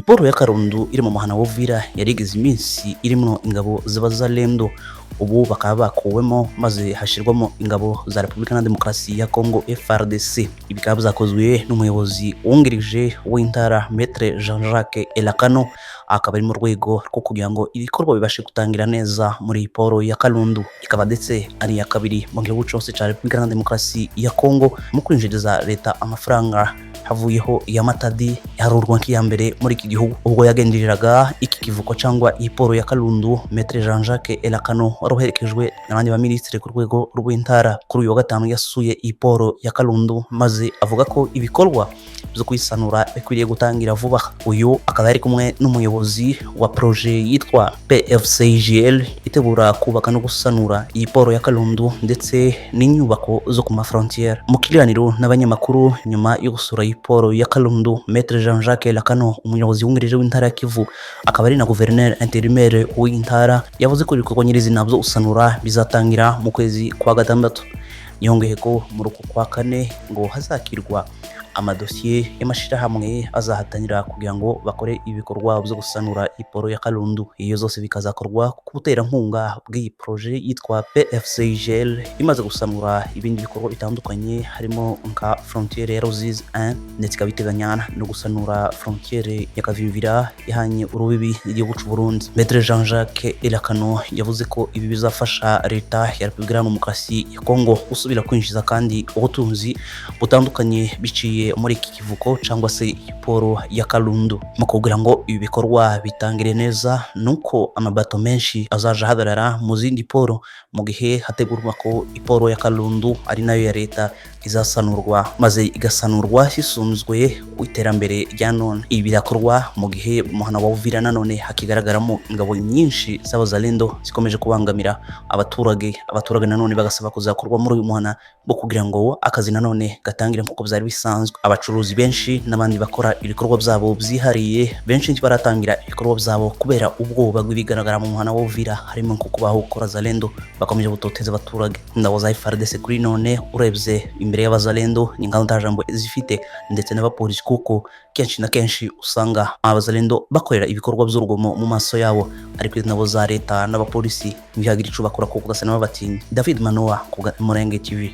Iporo ya Karundu iri mu muhana wa Uvira yarigeze iminsi irimwo ingabo z'abazalendo, ubu bakaba bakuwemo maze hashirwamo ingabo za Repubulika na Demokarasi ya Kongo FARDC. Ibi bikaba byakozwe n'umuyobozi wungirije w'intara Maître Jean-Jacques Elakano, akaba ari mu rwego rwo kugira ngo ibikorwa bibashe gutangira neza muri Iporo ya Karundu. Ikaba ndetse ari iya kabiri mu gihugu cyose cya Repubulika na Demokarasi ya Kongo mu kwinjiriza leta amafaranga havuyeho ya Matadi yarurwa nk'iya mbere muri iki gihugu, ubwo yagendereraga iki kivuko cyangwa Iporo ya Karundu. Maître Jean-Jacques Elakano waroherekejwe n'abandi ba ministre ku rwego rw'intara kuri uyu wa gatanu yasuye Iporo ya Karundu, maze avuga ko ibikorwa byo kwisanura bikwiriye gutangira vuba. Uyu akaba ari kumwe n'umuyobozi wa projet yitwa PFCGL itegura kubaka no gusanura Iporo ya Karundu ndetse n'inyubako zo ku mafrontiere. Mu kiganiro n'abanyamakuru nyuma yo gusura Iporo ya Karundu, Maître Jean-Jacques Elakano, umuyobozi wungirije w'intara ya Kivu akaba ari na gouverneur intérimaire w'intara, yavuze ko ibikorwa nyirizina byo gusanura bizatangira mu kwezi kwa gatandatu. Yongeye ko muri uku kwa kane ngo hazakirwa amadosiye y'amashirahamwe azahatanira kugira ngo bakore ibikorwa byo gusanura Iporo ya Karundu. Iyo zose bikazakorwa ku buterankunga bw'iyi projet yitwa PFCGL imaze gusanura ibindi bikorwa bitandukanye harimo nka frontiere ya Ruzizi 1 ndetse ikabiteganya no gusanura frontiere ya Kavimvira ihanye urubibi n'igihugu cy'u Burundi. Maître Jean-Jacques Elakano yavuze ko ibi bizafasha leta ya Repubulika ya Demokarasi ya Kongo gusubira kwinjiza kandi ubutunzi butandukanye biciye muri iki kivuko cyangwa se Iporo ya Karundu. Mu kugira ngo ibi bikorwa bitangire neza, nuko amabato menshi azaja hagarara mu zindi poro mu gihe hategurwa ko Iporo ya Karundu ari nayo ya leta izasanurwa, maze igasanurwa hisunzwe iterambere rya none. Ibi birakorwa mu gihe umuhana wa Uvira nanone hakigaragaramo ingabo nyinshi z'abazalendo zikomeje kubangamira abaturage nanone bagasaba kuzakorwa muri uyu muhana bo kugira ngo akazi nanone gatangire nk'uko byari bisanzwe. Abacuruzi benshi n'abandi bakora ibikorwa byabo byihariye benshi baratangira ibikorwa byabo kubera ubwoba bw'ibigaragara mu muhana wa Uvira, harimo nko kubaho gukora zalendo bakomeje gutoteza abaturage. Ingabo za FARDC kuri none urebye imbere y'abazalendo ni ngabo ndajambo zifite ndetse n'abapolisi, kuko kenshi na kenshi usanga abazalendo bakorera ibikorwa by'urugomo mu maso yabo, ariko nabo za leta n'abapolisi bihagira ico bakora kuko gasa n'abatinya. David Manoa ku Murenge TV.